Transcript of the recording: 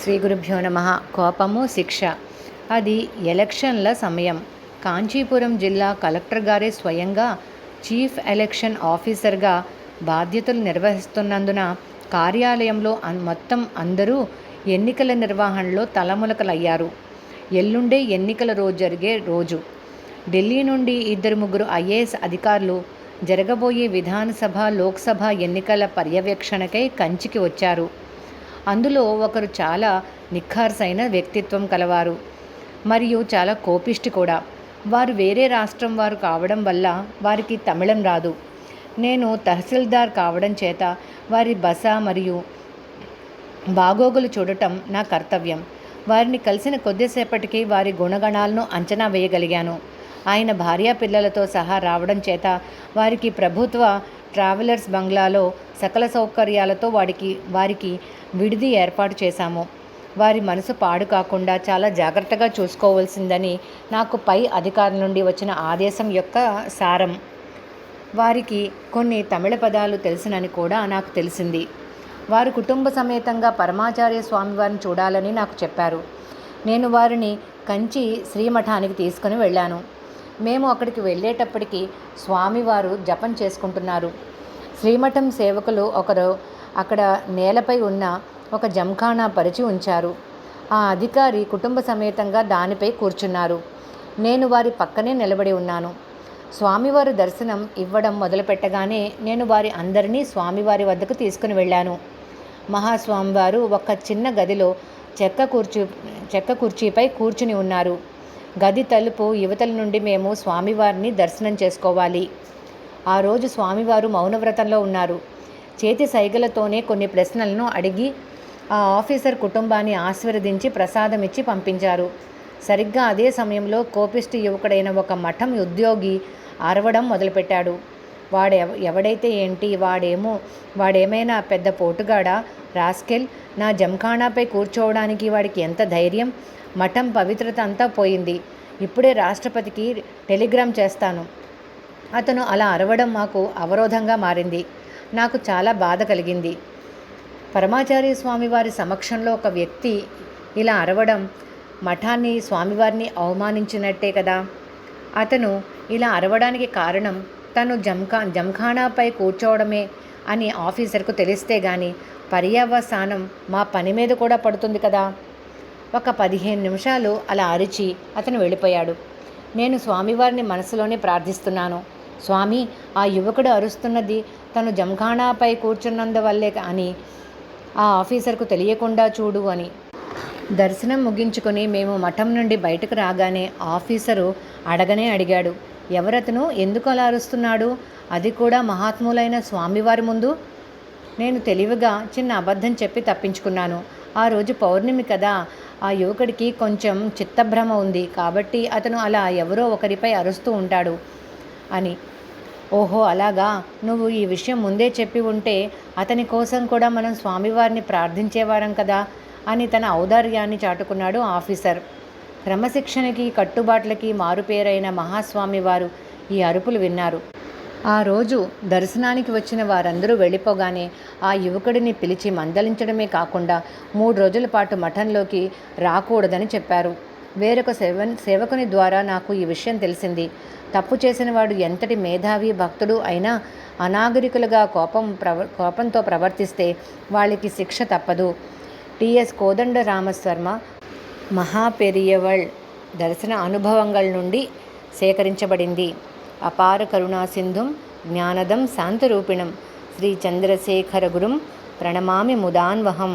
శ్రీ గురుభ్యో నమ. కోపము శిక్ష. అది ఎలక్షన్ల సమయం. కాంచీపురం జిల్లా కలెక్టర్ గారే స్వయంగా చీఫ్ ఎలక్షన్ ఆఫీసర్గా బాధ్యతలు నిర్వహిస్తున్నందున కార్యాలయంలో మొత్తం అందరూ ఎన్నికల నిర్వహణలో తలమునకలయ్యారు. ఎల్లుండే ఎన్నికల రోజు జరిగే రోజు. ఢిల్లీ నుండి 2-3 ఐఏఎస్ అధికారులు జరగబోయే విధానసభ, లోక్సభ ఎన్నికల పర్యవేక్షణకై కంచికి వచ్చారు. అందులో ఒకరు చాలా నిఖార్సైన వ్యక్తిత్వం కలవారు మరియు చాలా కోపిష్టి కూడా. వారు వేరే రాష్ట్రం వారు కావడం వల్ల వారికి తమిళం రాదు. నేను తహసీల్దార్ కావడం చేత వారి బస మరియు బాగోగులు చూడటం నా కర్తవ్యం. వారిని కలిసిన కొద్దిసేపటికి వారి గుణగణాలను అంచనా వేయగలిగాను. ఆయన భార్యా పిల్లలతో సహా రావడం చేత వారికి ప్రభుత్వ ట్రావెలర్స్ బంగ్లాలో సకల సౌకర్యాలతో వారికి విడిది ఏర్పాటు చేశాము. వారి మనసు పాడు కాకుండా చాలా జాగ్రత్తగా చూసుకోవాల్సిందని నాకు పై అధికారుల నుండి వచ్చిన ఆదేశం యొక్క సారం. వారికి కొన్ని తమిళ పదాలు తెలుసునని కూడా నాకు తెలిసింది. వారు కుటుంబ సమేతంగా పరమాచార్య స్వామివారిని చూడాలని నాకు చెప్పారు. నేను వారిని కంచి శ్రీమఠానికి తీసుకుని వెళ్ళాను. మేము అక్కడికి వెళ్ళేటప్పటికి స్వామివారు జపం చేసుకుంటున్నారు. శ్రీమఠం సేవకులు ఒకరు అక్కడ నేలపై ఉన్న ఒక జంఖానా పరిచి ఉంచారు. ఆ అధికారి కుటుంబ సమేతంగా దానిపై కూర్చున్నారు. నేను వారి పక్కనే నిలబడి ఉన్నాను. స్వామివారి దర్శనం ఇవ్వడం మొదలుపెట్టగానే నేను వారి అందరినీ స్వామివారి వద్దకు తీసుకుని వెళ్ళాను. మహాస్వామివారు ఒక చిన్న గదిలో చెక్క కుర్చీపై కూర్చుని ఉన్నారు. గది తలుపు యువతల నుండి మేము స్వామివారిని దర్శనం చేసుకోవాలి. ఆ రోజు స్వామివారు మౌనవ్రతంలో ఉన్నారు. చేతి సైగలతోనే కొన్ని ప్రశ్నలను అడిగి ఆ ఆఫీసర్ కుటుంబాన్ని ఆశీర్వదించి ప్రసాదం ఇచ్చి పంపించారు. సరిగ్గా అదే సమయంలో కోపిష్టి యువకుడైన ఒక మఠం ఉద్యోగి అరవడం మొదలుపెట్టాడు. ఎవడైతే ఏంటి, వాడేమైనా పెద్ద పోటుగాడా, రాస్కెల్, నా జంఖానాపై కూర్చోవడానికి వాడికి ఎంత ధైర్యం, మఠం పవిత్రత అంతా పోయింది, ఇప్పుడే రాష్ట్రపతికి టెలిగ్రామ్ చేస్తాను. అతను అలా అరవడం మాకు అవరోధంగా మారింది. నాకు చాలా బాధ కలిగింది. పరమాచార్య స్వామివారి సమక్షంలో ఒక వ్యక్తి ఇలా అరవడం మఠాన్ని, స్వామివారిని అవమానించినట్టే కదా. అతను ఇలా అరవడానికి కారణం తను జంఖానాపై కూర్చోవడమే అని ఆఫీసర్కు తెలిస్తే గాని పర్యవసానం మా పని మీద కూడా పడుతుంది కదా. ఒక 15 నిమిషాలు అలా అరిచి అతను వెళ్ళిపోయాడు. నేను స్వామివారిని మనసులోనే ప్రార్థిస్తున్నాను. స్వామి, ఆ యువకుడు అరుస్తున్నది తను జంఖానాపై కూర్చున్నందువల్లే అని ఆ ఆఫీసర్కు తెలియకుండా చూడు అని. దర్శనం ముగించుకొని మేము మఠం నుండి బయటకు రాగానే ఆఫీసరు అడిగాడు, ఎవరతను, ఎందుకు అలా అరుస్తున్నాడు, అది కూడా మహాత్ములైన స్వామివారి ముందు? నేను తెలివిగా చిన్న అబద్ధం చెప్పి తప్పించుకున్నాను. ఆ రోజు పౌర్ణమి కదా, ఆ యువకుడికి కొంచెం చిత్తభ్రమ ఉంది కాబట్టి అతను అలా ఎవరో ఒకరిపై అరుస్తూ ఉంటాడు అని. ఓహో అలాగా, నువ్వు ఈ విషయం ముందే చెప్పి ఉంటే అతని కోసం కూడా మనం స్వామివారిని ప్రార్థించేవారం కదా అని తన ఔదార్యాన్ని చాటుకున్నాడు ఆఫీసర్. క్రమశిక్షణకి, కట్టుబాట్లకి మారుపేరైన మహాస్వామివారు ఈ అరుపులు విన్నారు. ఆ రోజు దర్శనానికి వచ్చిన వారందరూ వెళ్ళిపోగానే ఆ యువకుడిని పిలిచి మందలించడమే కాకుండా 3 రోజుల పాటు మఠంలోకి రాకూడదని చెప్పారు. వేరొక సేవకుని ద్వారా నాకు ఈ విషయం తెలిసింది. తప్పు చేసిన వాడు ఎంతటి మేధావి భక్తుడు అయినా అనాగరికులుగా కోపంతో ప్రవర్తిస్తే వాళ్ళకి శిక్ష తప్పదు. టిఎస్ కోదండ రామశర్మ మహాపెరియవళ్ దర్శన అనుభవంగళ నుండి సేకరించబడింది. అపార కరుణా సింధుం జ్ఞానదం శాంతరూపిణం శ్రీ చంద్రశేఖర గురుం ప్రణమామి ముదాన్వహం.